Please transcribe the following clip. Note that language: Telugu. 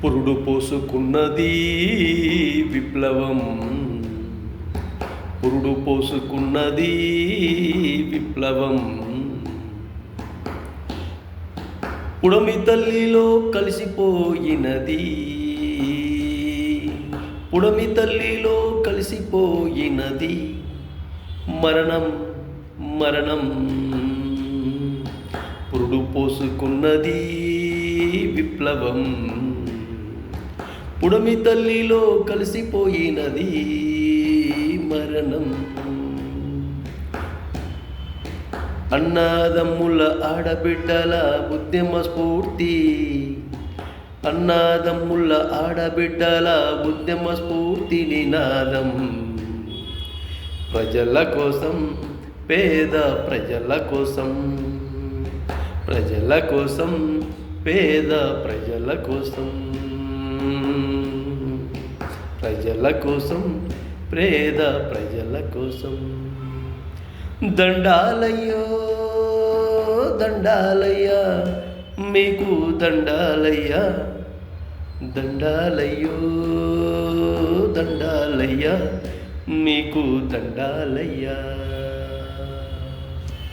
పురుడు పోసుకున్నది విప్లవం, పురుడు పోసుకున్నది విప్లవం. పుడమి తల్లిలో కలిసిపోయినది, పుడమి తల్లిలో కలిసిపోయినది మరణం మరణం. పురుడు పోసుకున్నది విప్లవం, పుడమి తల్లిలో కలిసిపోయినది మరణం. అన్నాదమ్ముల ఆడబిడ్డల ఉద్యమ స్ఫూర్తి, అన్నాదమ్ముల ఆడబిడ్డల ఉద్యమ స్ఫూర్తి నినాదం. ప్రజల కోసం, పేద ప్రజల కోసం, ప్రజల కోసం, పేద ప్రజల కోసం, ప్రజల కోసం, పేద ప్రజల కోసం. దండాలయ్యో దండాలయ్యా, మీకు దండాలయ్యా, దండాలయ్యో దండాలయ్యా, మీకు దండాలయ్యా.